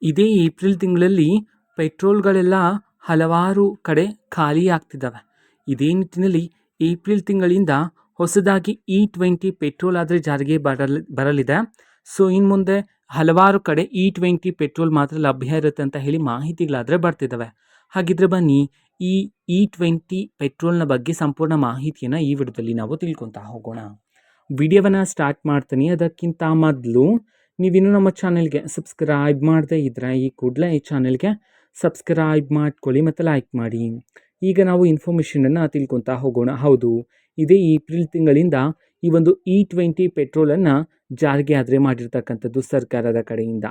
ಇದೇ ಏಪ್ರಿಲ್ ತಿಂಗಳಲ್ಲಿ ಪೆಟ್ರೋಲ್ಗಳೆಲ್ಲ ಹಲವಾರು ಕಡೆ ಖಾಲಿ ಆಗ್ತಿದ್ದಾವೆ. ಇದೇ ನಿಟ್ಟಿನಲ್ಲಿ ಏಪ್ರಿಲ್ ತಿಂಗಳಿಂದ ಹೊಸದಾಗಿ E20 ಪೆಟ್ರೋಲ್ ಆದರೆ ಜಾರಿಗೆ ಬರಲಿದೆ. ಸೊ ಇನ್ನು ಮುಂದೆ ಹಲವಾರು ಕಡೆ E20 ಪೆಟ್ರೋಲ್ ಮಾತ್ರ ಲಭ್ಯ ಇರುತ್ತೆ ಅಂತ ಹೇಳಿ ಮಾಹಿತಿಗಳಾದರೆ ಬರ್ತಿದ್ದಾವೆ. ಹಾಗಿದ್ರೆ ಬನ್ನಿ ಈ E20 ಪೆಟ್ರೋಲ್ನ ಬಗ್ಗೆ ಸಂಪೂರ್ಣ ಮಾಹಿತಿಯನ್ನು ಈ ವಿಡಿಯೋದಲ್ಲಿ ನಾವು ತಿಳ್ಕೊತಾ ಹೋಗೋಣ. ವಿಡಿಯೋವನ್ನು ಸ್ಟಾರ್ಟ್ ಮಾಡ್ತೀನಿ. ಅದಕ್ಕಿಂತ ಮೊದಲು ನೀವಿನ್ನೂ ನಮ್ಮ ಚಾನೆಲ್ಗೆ ಸಬ್ಸ್ಕ್ರೈಬ್ ಮಾಡದೇ ಇದ್ದರೆ ಈ ಕೂಡಲೇ ಈ ಚಾನೆಲ್ಗೆ ಸಬ್ಸ್ಕ್ರೈಬ್ ಮಾಡ್ಕೊಳ್ಳಿ ಮತ್ತು ಲೈಕ್ ಮಾಡಿ. ಈಗ ನಾವು ಇನ್ಫಾರ್ಮೇಷನನ್ನು ತಿಳ್ಕೊತಾ ಹೋಗೋಣ. ಹೌದು, ಇದೇ ಏಪ್ರಿಲ್ ತಿಂಗಳಿಂದ ಈ ಒಂದು E20 ಪೆಟ್ರೋಲನ್ನು ಜಾರಿಗೆ ಆದರೆ ಮಾಡಿರ್ತಕ್ಕಂಥದ್ದು ಸರ್ಕಾರದ ಕಡೆಯಿಂದ.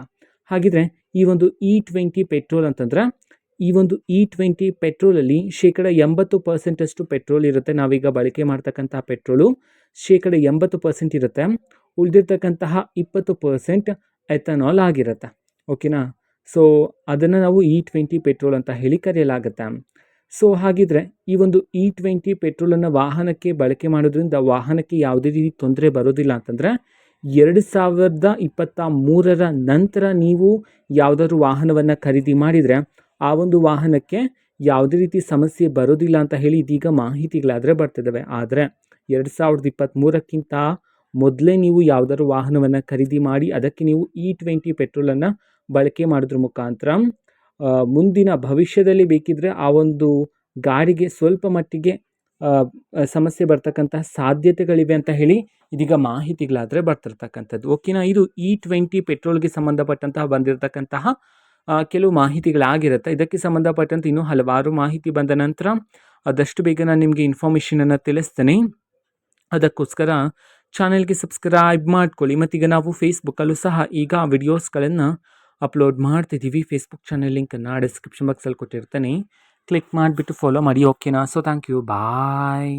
ಹಾಗಿದ್ರೆ ಈ ಒಂದು E20 ಪೆಟ್ರೋಲ್ ಅಂತಂದ್ರೆ ಈ ಒಂದು E20 ಪೆಟ್ರೋಲಲ್ಲಿ 80% ಪೆಟ್ರೋಲ್ ಇರುತ್ತೆ. ನಾವೀಗ ಬಳಕೆ ಮಾಡ್ತಕ್ಕಂಥ ಪೆಟ್ರೋಲು 80% ಇರುತ್ತೆ. ಉಳಿದಿರ್ತಕ್ಕಂತಹ 20% ಎಥನಾಲ್ ಆಗಿರುತ್ತೆ. ಓಕೆನಾ? ಸೊ ಅದನ್ನು ನಾವು E20 ಪೆಟ್ರೋಲ್ ಅಂತ ಹೇಳಿ ಕರೆಯಲಾಗುತ್ತೆ. ಸೊ ಹಾಗಿದ್ರೆ ಈ ಒಂದು E20 ಪೆಟ್ರೋಲನ್ನು ವಾಹನಕ್ಕೆ ಬಳಕೆ ಮಾಡೋದ್ರಿಂದ ವಾಹನಕ್ಕೆ ಯಾವುದೇ ರೀತಿ ತೊಂದರೆ ಬರೋದಿಲ್ಲ ಅಂತಂದರೆ 2023ರ ನಂತರ ನೀವು ಯಾವುದಾದ್ರು ವಾಹನವನ್ನು ಖರೀದಿ ಮಾಡಿದರೆ ಆ ಒಂದು ವಾಹನಕ್ಕೆ ಯಾವುದೇ ರೀತಿ ಸಮಸ್ಯೆ ಬರೋದಿಲ್ಲ ಅಂತ ಹೇಳಿ ಇದೀಗ ಮಾಹಿತಿಗಳಾದರೆ ಬರ್ತಿದ್ದಾವೆ. ಆದರೆ 2023ಕ್ಕಿಂತ ಮೊದಲೇ ನೀವು ಯಾವುದಾದ್ರು ವಾಹನವನ್ನು ಖರೀದಿ ಮಾಡಿ ಅದಕ್ಕೆ ನೀವು E20 ಪೆಟ್ರೋಲನ್ನು ಬಳಕೆ ಮಾಡೋದ್ರ ಮುಖಾಂತರ ಮುಂದಿನ ಭವಿಷ್ಯದಲ್ಲಿ ಬೇಕಿದ್ದರೆ ಆ ಒಂದು ಗಾಡಿಗೆ ಸ್ವಲ್ಪ ಮಟ್ಟಿಗೆ ಸಮಸ್ಯೆ ಬರ್ತಕ್ಕಂತಹ ಸಾಧ್ಯತೆಗಳಿವೆ ಅಂತ ಹೇಳಿ ಇದೀಗ ಮಾಹಿತಿಗಳಾದರೆ ಬರ್ತಿರ್ತಕ್ಕಂಥದ್ದು. ಓಕೆನಾ? ಇದು E20 ಪೆಟ್ರೋಲ್ಗೆ ಸಂಬಂಧಪಟ್ಟಂತಹ ಬಂದಿರತಕ್ಕಂತಹ ಕೆಲವು ಮಾಹಿತಿಗಳಾಗಿರುತ್ತೆ. ಇದಕ್ಕೆ ಸಂಬಂಧಪಟ್ಟಂತೆ ಇನ್ನೂ ಹಲವಾರು ಮಾಹಿತಿ ಬಂದ ನಂತರ ಆದಷ್ಟು ಬೇಗ ನಾನು ನಿಮಗೆ ಇನ್ಫಾರ್ಮೇಷನನ್ನು ತಿಳಿಸ್ತೇನೆ. ಅದಕ್ಕೋಸ್ಕರ ಚಾನೆಲ್ಗೆ ಸಬ್ಸ್ಕ್ರೈಬ್ ಮಾಡ್ಕೊಳ್ಳಿ. ಮತ್ತೀಗ ನಾವು ಫೇಸ್ಬುಕ್ಕಲ್ಲೂ ಸಹ ಈಗ ವಿಡಿಯೋಸ್ಗಳನ್ನು ಅಪ್ಲೋಡ್ ಮಾಡ್ತಿದ್ದೀವಿ. ಫೇಸ್ಬುಕ್ ಚಾನೆಲ್ ಲಿಂಕನ್ನು ಡಿಸ್ಕ್ರಿಪ್ಷನ್ ಬಾಕ್ಸಲ್ಲಿ ಕೊಟ್ಟಿರ್ತೇನೆ. ಕ್ಲಿಕ್ ಮಾಡಿಬಿಟ್ಟು ಫಾಲೋ ಮಾಡಿ. ಓಕೆನಾ? So thank you, bye.